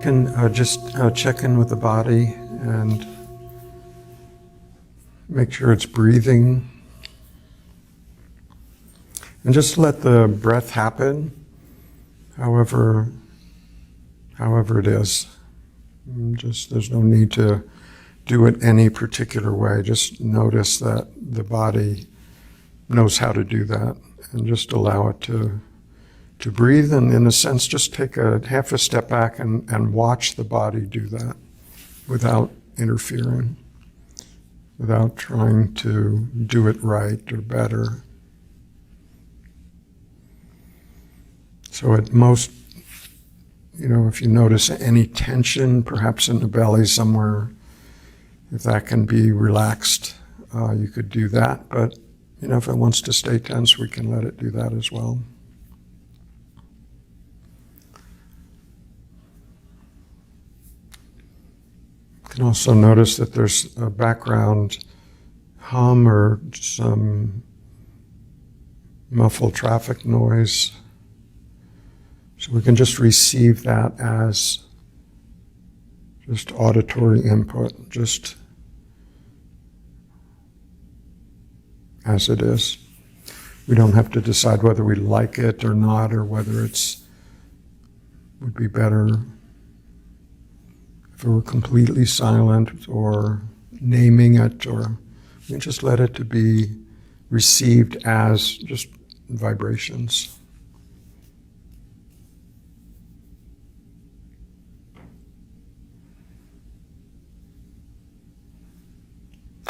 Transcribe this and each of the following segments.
can just check in with the body and make sure it's breathing. And just let the breath happen, however it is. Just there's no need to do it any particular way. Just notice that the body knows how to do that, and just allow it to breathe, and in a sense just take a half a step back and watch the body do that without interfering, without trying to do it right or better. So at most, if you notice any tension, perhaps in the belly somewhere, if that can be relaxed, you could do that. But, if it wants to stay tense, we can let it do that as well. You can also notice that there's a background hum or some muffled traffic noise. So we can just receive that as just auditory input, just as it is. We don't have to decide whether we like it or not, or whether would be better if it were completely silent, or naming it, or we can just let it to be received as just vibrations.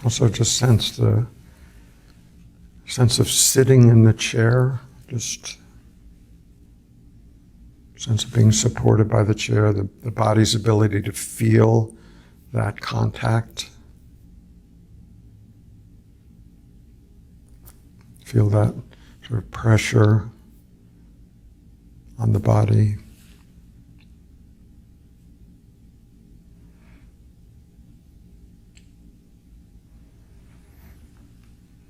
Also just sense the sense of sitting in the chair, just sense of being supported by the chair, the body's ability to feel that contact. Feel that sort of pressure on the body.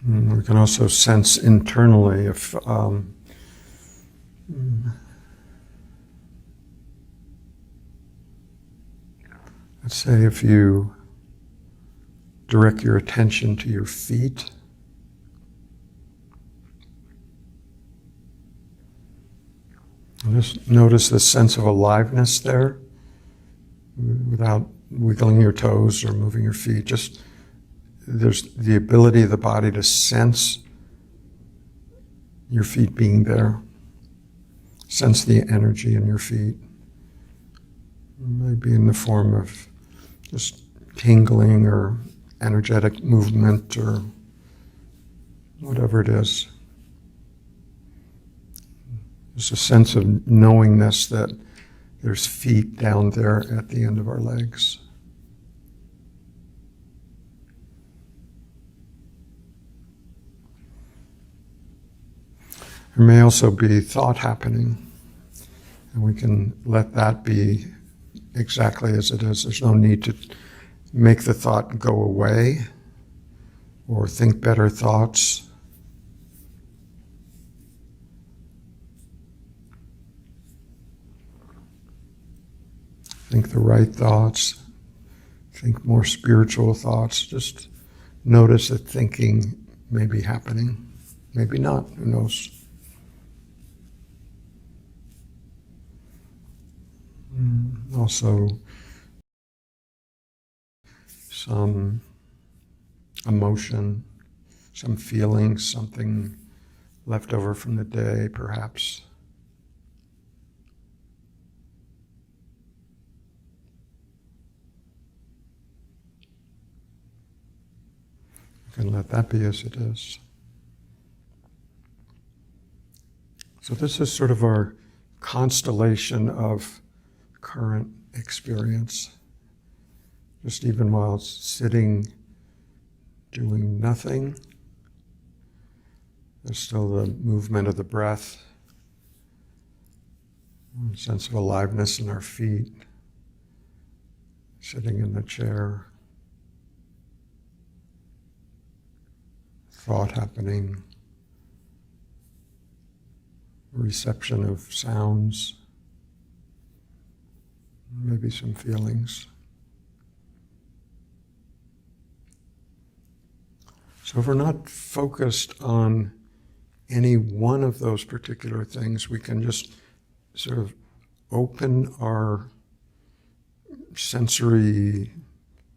And we can also sense internally if let's say if you direct your attention to your feet, just notice the sense of aliveness there without wiggling your toes or moving your feet. Just there's the ability of the body to sense your feet being there. Sense the energy in your feet. Maybe in the form of just tingling or energetic movement or whatever it is. There's a sense of knowingness that there's feet down there at the end of our legs. There may also be thought happening, and we can let that be exactly as it is. There's no need to make the thought go away or think better thoughts. Think the right thoughts, think more spiritual thoughts. Just notice that thinking may be happening, maybe not, who knows. Also, some emotion, some feelings, something left over from the day, perhaps. You can let that be as it is. So this is sort of our constellation of current experience. Just even while sitting, doing nothing, there's still the movement of the breath, a sense of aliveness in our feet, sitting in the chair, thought happening, reception of sounds. maybe some feelings. So if we're not focused on any one of those particular things, we can just sort of open our sensory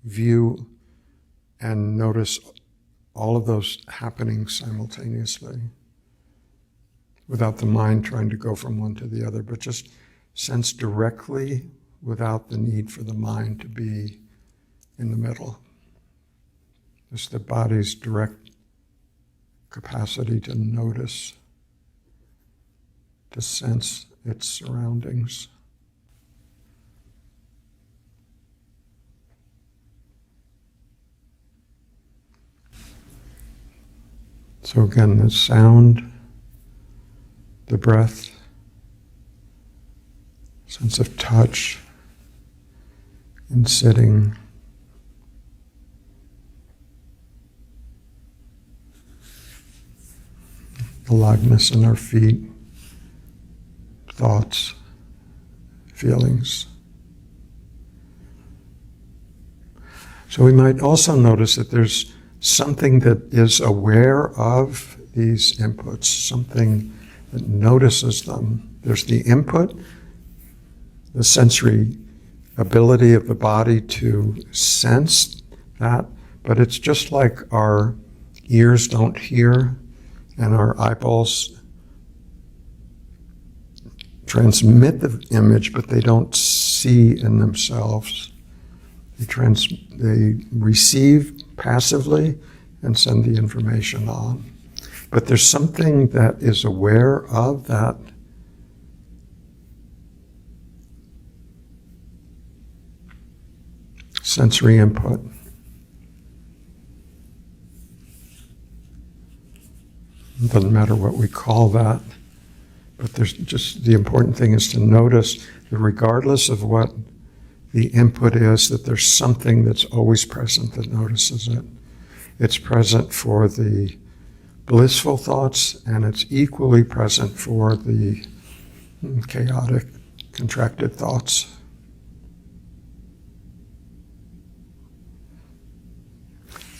view and notice all of those happening simultaneously without the mind trying to go from one to the other, but just sense directly without the need for the mind to be in the middle. Just the body's direct capacity to notice, to sense its surroundings. So again, the sound, the breath, sense of touch in sitting, aliveness in our feet, thoughts, feelings. So we might also notice that there's something that is aware of these inputs, something that notices them. There's the input, the sensory ability of the body to sense that, but it's just like our ears don't hear and our eyeballs transmit the image, but they don't see in themselves. They receive passively and send the information on. But there's something that is aware of that sensory input. It doesn't matter what we call that, but there's just the important thing is to notice that regardless of what the input is, that there's something that's always present that notices it. It's present for the blissful thoughts, and it's equally present for the chaotic, contracted thoughts.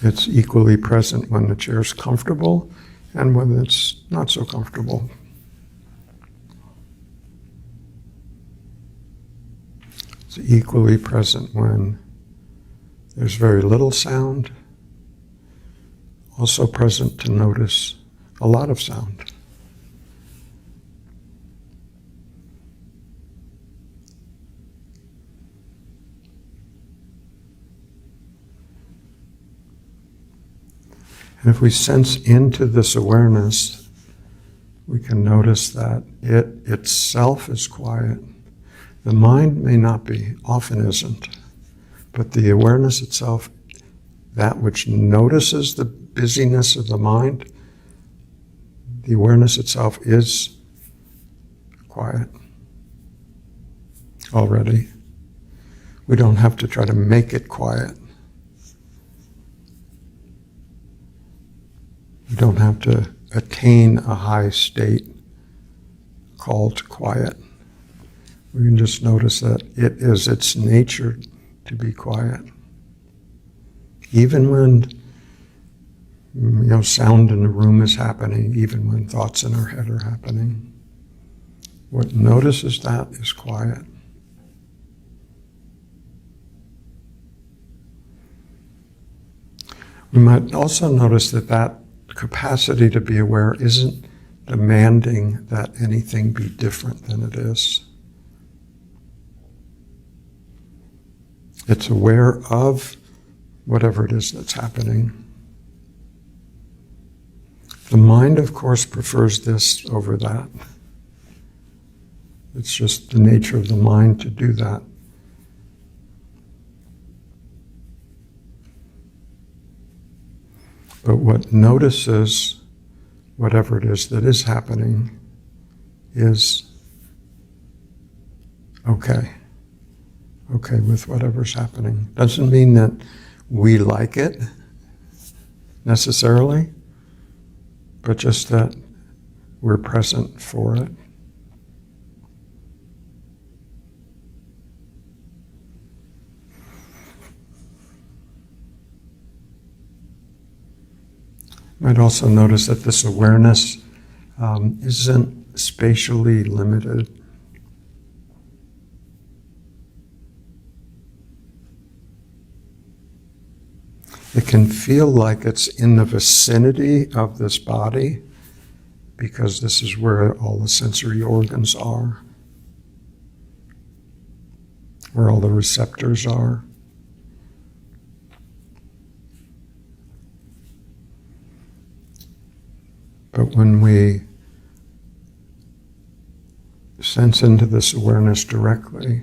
It's equally present when the chair's comfortable and when it's not so comfortable. It's equally present when there's very little sound, also present to notice a lot of sound. And if we sense into this awareness, we can notice that it itself is quiet. The mind may not be, often isn't, but the awareness itself, that which notices the busyness of the mind, the awareness itself is quiet already. We don't have to try to make it quiet. We don't have to attain a high state called quiet. We can just notice that it is its nature to be quiet. Even when sound in the room is happening, even when thoughts in our head are happening, what notices that is quiet. We might also notice that capacity to be aware isn't demanding that anything be different than it is. It's aware of whatever it is that's happening. The mind, of course, prefers this over that. It's just the nature of the mind to do that. But what notices whatever it is that is happening is okay with whatever's happening. Doesn't mean that we like it necessarily, but just that we're present for it. You might also notice that this awareness isn't spatially limited. It can feel like it's in the vicinity of this body because this is where all the sensory organs are, where all the receptors are. But when we sense into this awareness directly,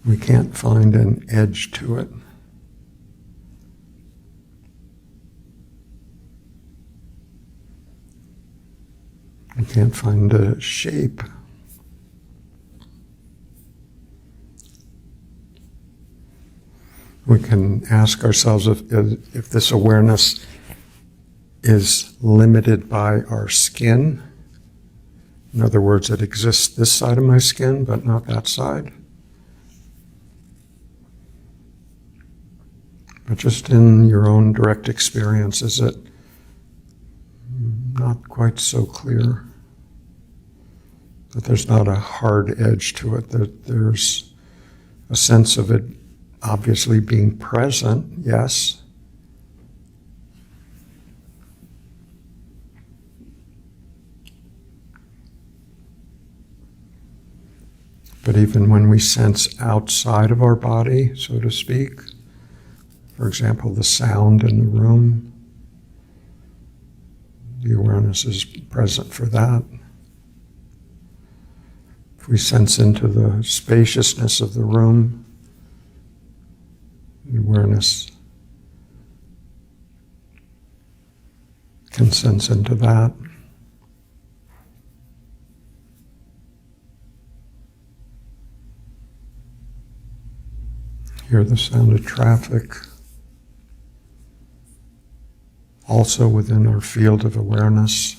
we can't find an edge to it. We can't find a shape. We can ask ourselves if this awareness is limited by our skin. In other words, it exists this side of my skin, but not that side. But just in your own direct experience, is it not quite so clear? That there's not a hard edge to it, that there's a sense of it obviously being present, yes. But even when we sense outside of our body, so to speak, for example, the sound in the room, the awareness is present for that. If we sense into the spaciousness of the room, the awareness can sense into that. Hear the sound of traffic, also within our field of awareness.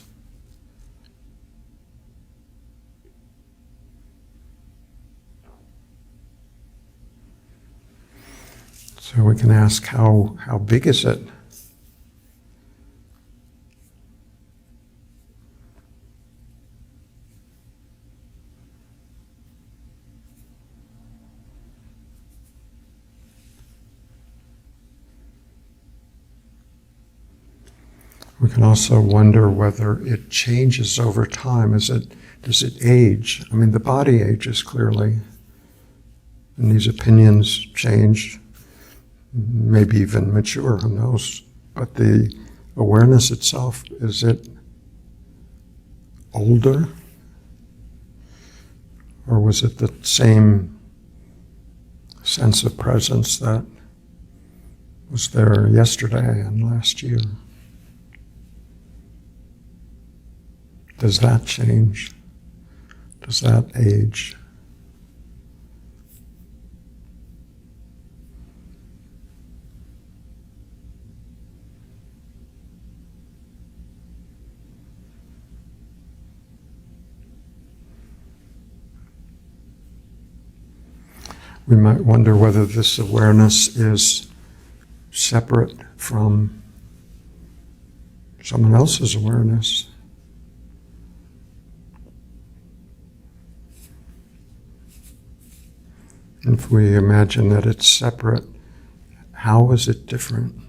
So we can ask, how big is it? We can also wonder whether it changes over time. Does it age? I mean, the body ages clearly, and these opinions change, maybe even mature, who knows? But the awareness itself, is it older? Or was it the same sense of presence that was there yesterday and last year? Does that change? Does that age? We might wonder whether this awareness is separate from someone else's awareness. If we imagine that it's separate, how is it different?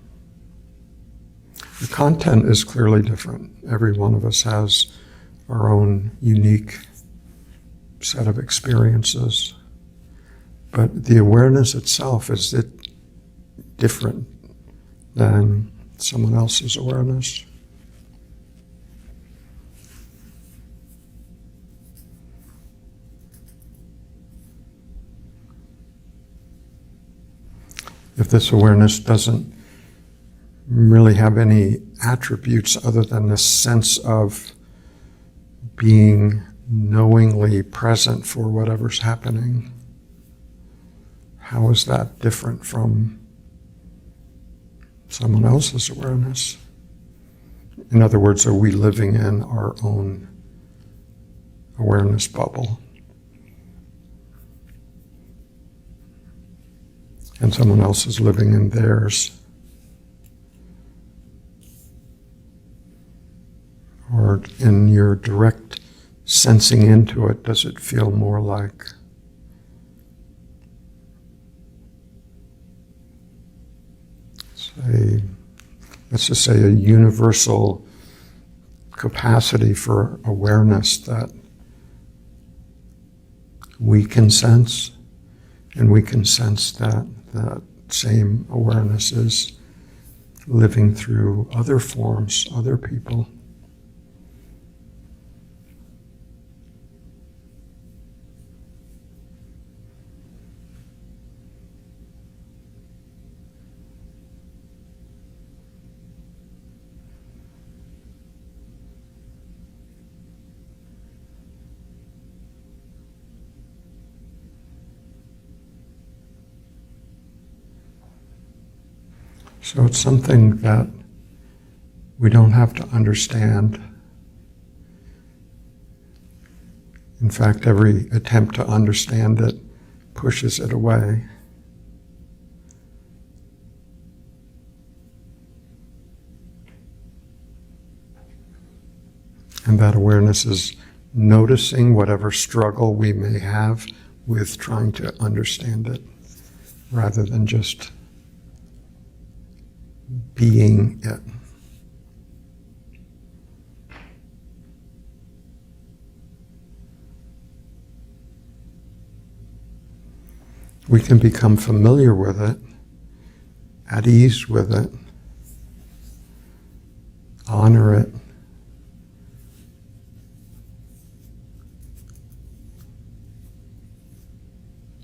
The content is clearly different. Every one of us has our own unique set of experiences. But the awareness itself, is it different than someone else's awareness? If this awareness doesn't really have any attributes other than this sense of being knowingly present for whatever's happening, how is that different from someone else's awareness? In other words, are we living in our own awareness bubble? And someone else is living in theirs. but in your direct sensing into it, does it feel more like let's just say a universal capacity for awareness that we can sense, and we can sense that that same awareness is living through other forms, other people. So it's something that we don't have to understand. In fact, every attempt to understand it pushes it away. And that awareness is noticing whatever struggle we may have with trying to understand it, rather than just being it. We can become familiar with it, at ease with it, honor it,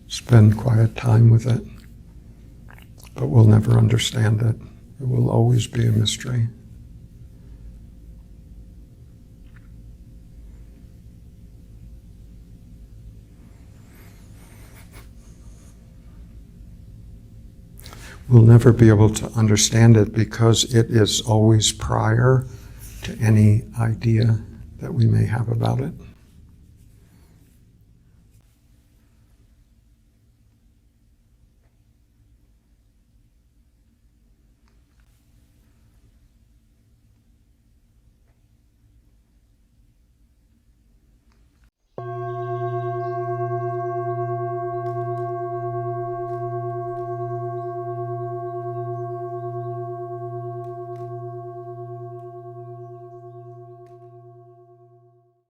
spend quiet time with it, but we'll never understand it. It will always be a mystery. We'll never be able to understand it because it is always prior to any idea that we may have about it.